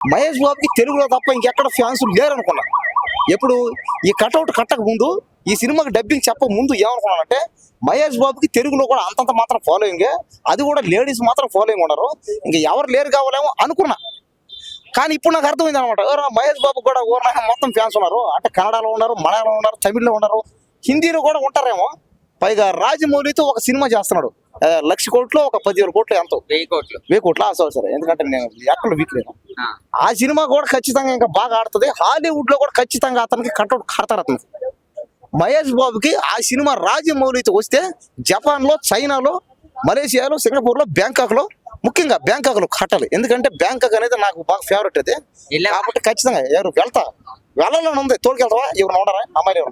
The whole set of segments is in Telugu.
మహేష్ బాబుకి తెలుగులో తప్ప ఇంకెక్కడ ఫ్యాన్స్ లేరు అనుకున్నా. ఎప్పుడు ఈ కటౌట్ కట్టక ముందు, ఈ సినిమాకి డబ్బింగ్ చెప్పక ముందు ఏమనుకున్నానంటే మహేష్ బాబుకి తెలుగులో కూడా అంతంత మాత్రం ఫాలోయింగ్, అది కూడా లేడీస్ మాత్రం ఫాలోయింగ్ ఉన్నారు, ఇంకా ఎవరు లేరు కావాలేమో అనుకున్నా. కానీ ఇప్పుడు నాకు అర్థమైంది అనమాట, మహేష్ బాబు కూడా ఊరినాక మొత్తం ఫ్యాన్స్ ఉన్నారు అంటే కన్నడలో ఉన్నారు, మలయాళంలో ఉన్నారు, తమిళ్లో ఉన్నారు, హిందీలో కూడా ఉంటారేమో. పైగా రాజమౌళితో ఒక సినిమా చేస్తున్నాడు, 1,00,000 కోట్లు, ఒక 10,000 కోట్లు, ఎంతో 1000 కోట్లు కోట్ల సరే, ఎందుకంటే నేను ఎక్కడ వీక్ లేను. ఆ సినిమా కూడా ఖచ్చితంగా ఇంకా బాగా ఆడుతుంది. హాలీవుడ్ లో కూడా ఖచ్చితంగా అతనికి కట్అవుట్ కడతారు అతను. మహేష్ బాబుకి ఆ సినిమా రాజమౌళితో వస్తే జపాన్ లో, చైనాలో, మలేషియాలో, సింగపూర్ లో, బ్యాంకాక్ లో, ముఖ్యంగా బ్యాంకాక్ లో కట్టాలి. ఎందుకంటే బ్యాంకాక్ అనేది నాకు బాగా ఫేవరెట్ అది. కాబట్టి ఖచ్చితంగా ఎవరు వెళ్ళాలని ఉంది. తోడుకెళ్తావా? ఎవరు ఉండరా అమ్మాయిలు?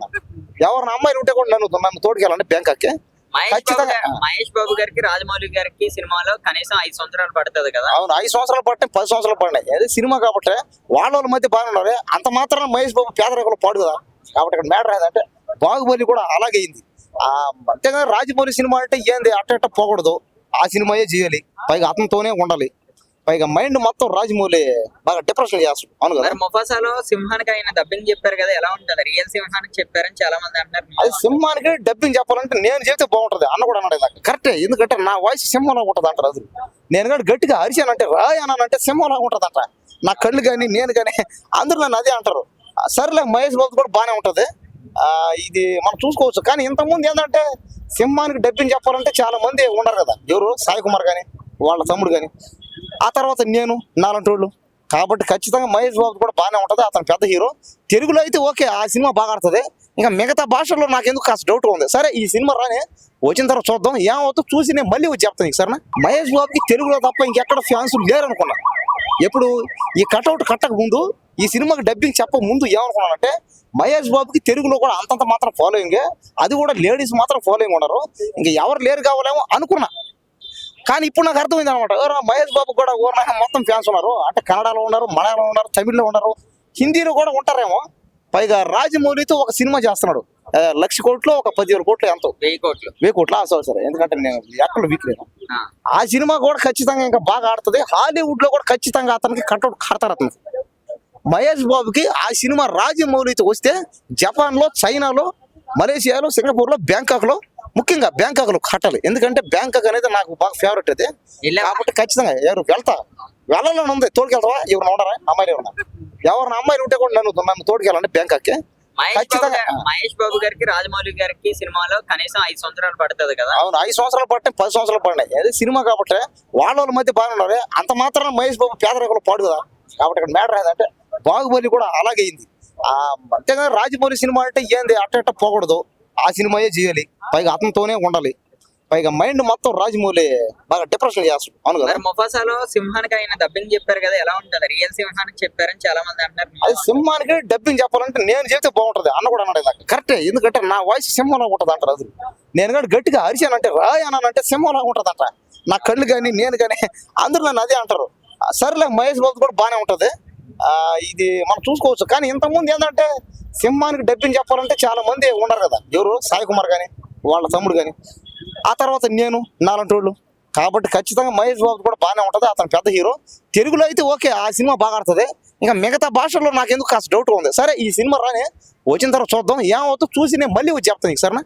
ఎవరిన అమ్మాయిలు ఉంటే కూడా నన్ను తోడుకెళ్ళండి బ్యాంకాక్. మహేష్ బాబు గారికి రాజమౌళి గారికి సినిమాలో కనీసం 5 సంవత్సరాలు పడుతుంది కదా. అవును, 5 సంవత్సరాలు పట్టినాయి, 10 సంవత్సరాలు పడినాయి. అదే సినిమా కాబట్టి వాళ్ళ మధ్య బాగానే ఉన్నారు. అంత మాత్రం మహేష్ బాబు పేదరికంలో పాడు కదా. కాబట్టి ఇక్కడ మ్యాటర్ ఏంటంటే బాహుబలి కూడా అలాగే అయింది. అంతేగా రాజమౌళి సినిమా అంటే ఏంది అట్ట పోకూడదు, ఆ సినిమాయే చేయాలి, పైగా అతనితోనే ఉండాలి. పైగా మైండ్ మొత్తం రాజమౌళి బాగా డిప్రెషన్ చేస్తాడు. అవును కదా. ముఫాసాలో సింహానికి ఆయన డబ్బింగ్ చెప్పారు కదా, ఎలా ఉంటది? రియల్ సింహానికి చెప్పారని చాలా మంది అంటారు. అది సింహానికి డబ్బింగ్ చెప్పాలంటే నేను చెప్తే బాగుంటది అన్న కూడా అన్నాడు ఇందాక. కరెక్టే, ఎందుకంటే నా వాయిస్ సింహంలా ఉంటది అంటారు. అది నేను కానీ గట్టిగా అరిచానంటే, రాయ్ అన్నానంటే సింహంలా ఉంటది అంట. నా కళ్ళు కానీ నేను కానీ అందరూ నన్ను అదే అంటారు. సరేలే, మహేష్ బాబు కూడా బాగానే ఉంటది, ఇది మనం చూసుకోవచ్చు. కానీ ఇంతకుముందు ఏంటంటే సింహానికి డబ్బింగ్ చెప్పాలంటే చాలా మంది ఉండరు కదా. ఎవరు? సాయి కుమార్ కానీ, వాళ్ళ తమ్ముడు కానీ, ఆ తర్వాత నేను, నాలంటి వాళ్ళు. కాబట్టి ఖచ్చితంగా మహేష్ బాబు కూడా బాగానే ఉంటది, అతను పెద్ద హీరో. తెలుగులో అయితే ఓకే, ఆ సినిమా బాగా ఆడుతుంది. ఇంకా మిగతా భాషల్లో నాకు ఎందుకు కాస్త డౌట్ ఉంది. సరే, ఈ సినిమా రాని వచ్చిన తర్వాత చూద్దాం, ఏమవుతుందో చూసి నేను మళ్ళీ వచ్చి చెప్తాను సరేనా. మహేష్ బాబుకి తెలుగులో తప్ప ఇంకెక్కడ ఫ్యాన్స్ లేరు అనుకున్నా. ఎప్పుడు ఈ కటౌట్ కట్టక ముందు, ఈ సినిమాకి డబ్బింగ్ చెప్పక ముందు ఏమనుకున్నానంటే మహేష్ బాబుకి తెలుగులో కూడా అంతంత మాత్రం ఫాలోయింగ్, అది కూడా లేడీస్ మాత్రం ఫాలోయింగ్ ఉన్నారు, ఇంకా ఎవరు లేరు కావాలేమో అనుకున్నా. కానీ ఇప్పుడు నాకు అర్థమైంది అనమాట, మహేష్ బాబు కూడా ఊరినాక మొత్తం ఫ్యాన్స్ ఉన్నారు అంటే కన్నడలో ఉన్నారు, మలయాళంలో ఉన్నారు, తమిళ్లో ఉన్నారు, హిందీలో కూడా ఉంటారేమో. పైగా రాజమౌళితో ఒక సినిమా చేస్తున్నాడు, 1,00,000 కోట్లు, ఒక 10,000 కోట్లు, ఎంతో 1000 కోట్లు సరే, ఎందుకంటే నేను ఎక్కడ వీక్ లేను. ఆ సినిమా కూడా ఖచ్చితంగా ఇంకా బాగా ఆడుతుంది. హాలీవుడ్ లో కూడా ఖచ్చితంగా అతనికి కట్అవుట్ కడతారు అతను. మహేష్ బాబుకి ఆ సినిమా రాజమౌళితో వస్తే జపాన్ లో, చైనాలో, మలేషియాలో, సింగపూర్ లో, బ్యాంకాక్ లో, ముఖ్యంగా బ్యాంకాక్ లో కట్టాలి. ఎందుకంటే బ్యాంకాక్ అనేది నాకు బాగా ఫేవరెట్ అది. కాబట్టి ఖచ్చితంగా ఎవరు వెళ్ళాలని ఉంది. తోడుకెళ్తావా? ఎవరు ఉండరా అమ్మాయిలు? ఎవరిన అమ్మాయిలు ఉంటే కూడా నన్ను తోడుకెళ్ళండి బ్యాంకాక్. మహేష్ బాబు గారికి రాజమౌళి గారికి సినిమాలో కనీసం 5 సంవత్సరాలు పడుతుంది కదా. అవును, 5 సంవత్సరాలు పట్టినాయి, 10 సంవత్సరాలు పడినాయి. అదే సినిమా కాబట్టి వాళ్ళ మధ్య బాగానే ఉన్నారు. అంత మాత్రం మహేష్ బాబు పేదరికంలో పాడు కదా. కాబట్టి ఇక్కడ మ్యాటర్ ఏంటంటే బాహుబలి కూడా అలాగే అయింది. అంతేగా రాజమౌళి సినిమా అంటే ఏంది అట్ట పోకూడదు, ఆ సినిమాయే చేయాలి, పైగా అతనితోనే ఉండాలి. పైగా మైండ్ మొత్తం రాజమౌళి బాగా డిప్రెషన్ చేస్తాడు. అవును కదా. ముఫాసాలో సింహానికి ఆయన డబ్బింగ్ చెప్పారు కదా, ఎలా ఉంటది? రియల్ సింహానికి చెప్పారని చాలా మంది అంటారు. అది సింహానికి డబ్బింగ్ చెప్పాలంటే నేను చెప్తే బాగుంటది అన్న కూడా అన్నాడు ఇందాక. కరెక్టే, ఎందుకంటే నా వాయిస్ సింహంలా ఉంటది అంటారు. అది నేను కానీ గట్టిగా అరిచానంటే, రాయ్ అన్నానంటే సింహంలా ఉంటది అంట. నా కళ్ళు కానీ నేను కానీ అందరూ నన్ను అదే అంటారు. సరేలే, మహేష్ బాబు కూడా బాగానే ఉంటది, ఇది మనం చూసుకోవచ్చు. కానీ ఇంతకుముందు ఏంటంటే సింహానికి డబ్బింగ్ చెప్పాలంటే చాలా మంది ఉండరు కదా. ఎవరు? సాయి కుమార్ కానీ, వాళ్ళ తమ్ముడు కానీ, ఆ తర్వాత నేను, నాలంటి వాళ్ళు. కాబట్టి ఖచ్చితంగా మహేష్ బాబు కూడా బాగానే ఉంటది, అతను పెద్ద హీరో. తెలుగులో అయితే ఓకే, ఆ సినిమా బాగా ఆడుతుంది. ఇంకా మిగతా భాషల్లో నాకు ఎందుకు కాస్త డౌట్ ఉంది. సరే, ఈ సినిమా రాని వచ్చిన తర్వాత చూద్దాం, ఏమవుతుందో చూసి నేను మళ్ళీ వచ్చి చెప్తాను సరేనా.